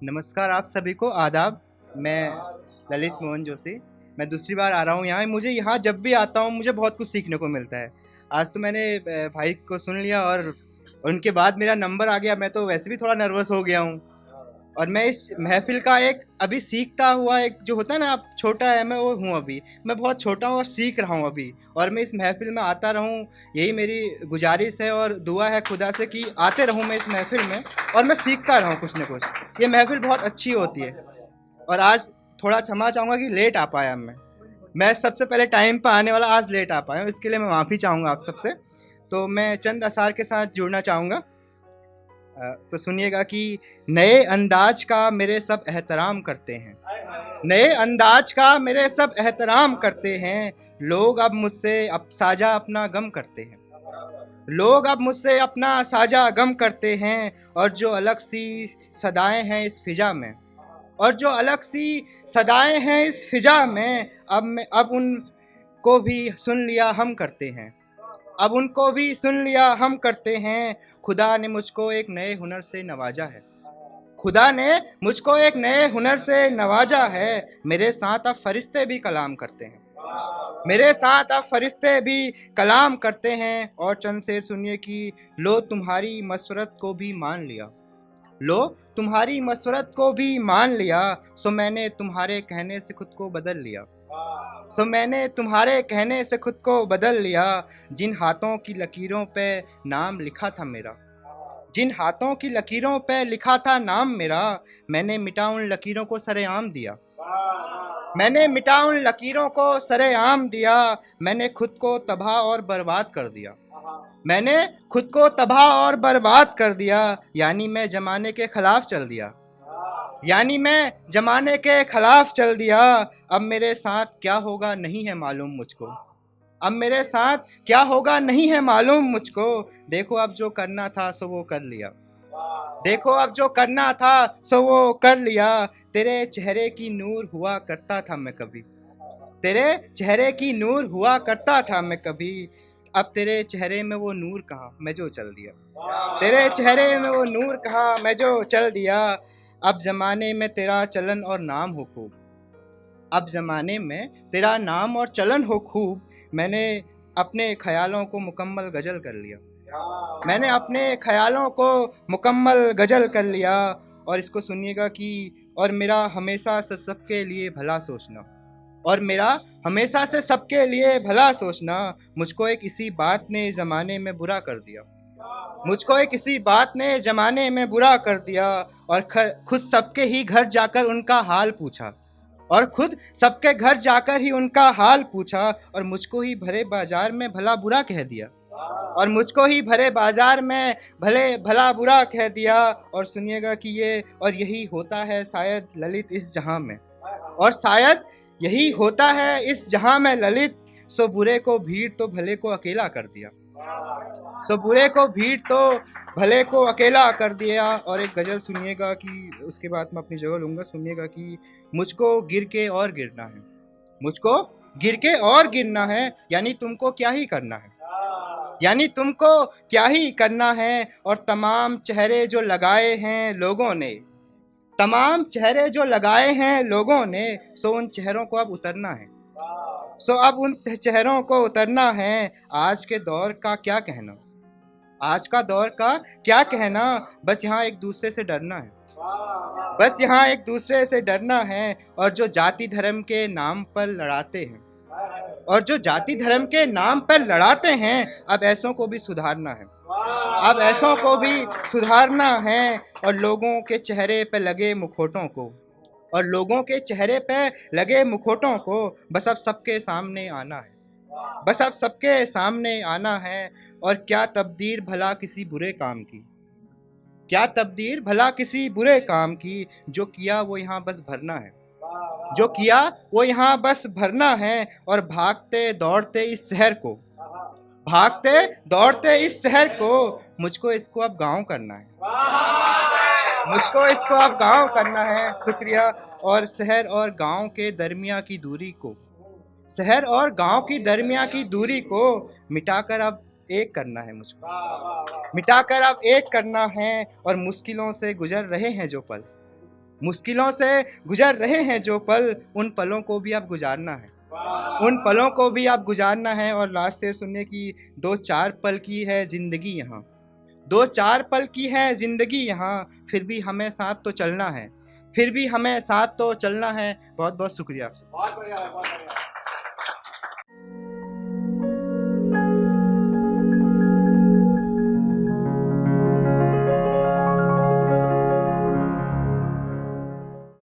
नमस्कार आप सभी को आदाब। मैं ललित मोहन जोशी। मैं दूसरी बार आ रहा हूँ यहाँ। मुझे यहाँ जब भी आता हूँ मुझे बहुत कुछ सीखने को मिलता है। आज तो मैंने भाई को सुन लिया और उनके बाद मेरा नंबर आ गया। मैं तो वैसे भी थोड़ा नर्वस हो गया हूँ और मैं इस महफिल का एक अभी सीखता हुआ एक जो होता है ना, आप छोटा है, मैं वो हूँ अभी। मैं बहुत छोटा हूँ और सीख रहा हूँ अभी, और मैं इस महफिल में आता रहूँ, यही मेरी गुजारिश है और दुआ है खुदा से कि आते रहूँ मैं इस महफिल में और मैं सीखता रहूँ कुछ न कुछ। ये महफिल बहुत अच्छी होती है। और आज थोड़ा क्षमा चाहूँगा कि लेट आ पाया मैं सबसे पहले टाइम पर आने वाला आज लेट आ पाया हूँ, इसके लिए मैं माफ़ी चाहूँगा आप सबसे। तो मैं चंद अशार के साथ जुड़ना चाहूँगा। तो सुनिएगा कि नए अंदाज का मेरे सब एहतराम करते हैं, नए अंदाज का मेरे सब एहतराम करते हैं। लोग अब मुझसे अब साझा अपना गम करते हैं, लोग अब मुझसे अपना साझा गम करते हैं। और जो अलग सी सदाएं हैं इस फिजा में, और जो अलग सी सदाएं हैं इस फिजा में, अब उनको भी सुन लिया हम करते हैं, अब उनको भी सुन लिया हम करते हैं। खुदा ने मुझको एक नए हुनर से नवाजा है, खुदा ने मुझको एक नए हुनर से नवाजा है। मेरे साथ अब फरिश्ते भी कलाम करते हैं, मेरे साथ अब फरिश्ते भी कलाम करते हैं। और चंद शेर सुनिए कि लो तुम्हारी मशवरत को भी मान लिया, लो तुम्हारी मशवरत को भी मान लिया। सो मैंने तुम्हारे कहने से खुद को बदल लिया, सो मैंने तुम्हारे कहने से खुद को बदल लिया। जिन हाथों की लकीरों पे नाम लिखा था मेरा, जिन हाथों की लकीरों पे लिखा था नाम मेरा, मैंने मिटा उन लकीरों को सरेआम दिया, मैंने मिटा उन लकीरों को सरेआम दिया। मैंने खुद को तबाह और बर्बाद कर दिया, मैंने खुद को तबाह और बर्बाद कर दिया। यानी मैं जमाने के खिलाफ चल दिया, यानी मैं जमाने के खिलाफ चल दिया। अब मेरे साथ क्या होगा नहीं है मालूम मुझको, अब मेरे साथ क्या होगा नहीं है मालूम मुझको। देखो अब जो करना था सो वो कर लिया, देखो अब जो करना था सो वो कर लिया। तेरे चेहरे की नूर हुआ करता था मैं कभी, तेरे चेहरे की नूर हुआ करता था मैं कभी। अब तेरे चेहरे में वो नूर कहाँ मैं जो चल दिया, तेरे चेहरे में वो नूर कहाँ मैं जो चल दिया। अब जमाने में तेरा चलन और नाम हो खूब, अब जमाने में तेरा नाम और चलन हो खूब। मैंने अपने ख्यालों को मुकम्मल गजल कर लिया, मैंने अपने ख्यालों को मुकम्मल गजल कर लिया। और इसको सुनिएगा कि और मेरा हमेशा से सबके लिए भला सोचना, और मेरा हमेशा से सबके लिए भला सोचना। मुझको एक इसी बात ने ज़माने में बुरा कर दिया, मुझको एक इसी बात ने ज़माने में बुरा कर दिया। और खुद सबके ही घर जाकर उनका हाल पूछा, और खुद सबके घर जाकर ही उनका हाल पूछा। और मुझको ही भरे बाजार में भला बुरा कह दिया, और मुझको ही भरे बाजार में भले भला बुरा कह दिया। और सुनिएगा कि ये और यही होता है शायद ललित इस जहां में, और शायद यही होता है इस जहां में ललित। सो बुरे को भीड़ तो भले को अकेला कर दिया, सो बुरे को भीड़ तो भले को अकेला कर दिया। और एक गज़ल सुनिएगा कि उसके बाद मैं अपनी जगह लूँगा। सुनिएगा कि मुझको गिर के और गिरना है, मुझको गिर के और गिरना है। यानी तुमको क्या ही करना है, यानी तुमको क्या ही करना है। और तमाम चेहरे जो लगाए हैं लोगों ने, तमाम चेहरे जो लगाए हैं लोगों ने, सो उन चेहरों को अब उतरना है, सो अब उन चेहरों को उतरना है। आज के दौर का क्या कहना, आज का दौर का क्या कहना। बस यहाँ एक दूसरे से डरना है, बस यहाँ एक दूसरे से डरना है। और जो जाति धर्म के नाम पर लड़ाते हैं, और जो जाति धर्म के नाम पर लड़ाते हैं, अब ऐसों को भी सुधारना है, अब ऐसों को भी सुधारना है। और लोगों के चेहरे पे लगे मुखौटों को, और लोगों के चेहरे पे लगे मुखौटों को बस अब सबके सामने आना है, बस अब सबके सामने आना है। और क्या तब्दीर भला किसी बुरे काम की, क्या तब्दीर भला किसी बुरे काम की। जो किया वो यहाँ बस भरना है, जो किया वो यहाँ बस भरना है। और भागते दौड़ते इस शहर को, भागते दौड़ते इस शहर को, मुझको इसको अब गांव करना है, मुझको इसको अब गांव करना है। शुक्रिया। और शहर और गांव के दरमिया की दूरी को, शहर और गांव की दरमिया की दूरी को मिटाकर अब एक करना है, मुझको मिटाकर अब एक करना है। और मुश्किलों से गुजर रहे हैं जो पल, मुश्किलों से गुजर रहे हैं जो पल, उन पलों को भी अब गुजारना है, उन पलों को भी अब गुजारना है। और लास्ट से सुनने की, 2-4 पल की है ज़िंदगी यहाँ, 2-4 पल की है ज़िंदगी यहाँ, फिर भी हमें साथ तो चलना है, फिर भी हमें साथ तो चलना है। बहुत बहुत शुक्रिया आपसे। बहुत बढ़िया, बहुत बढ़िया।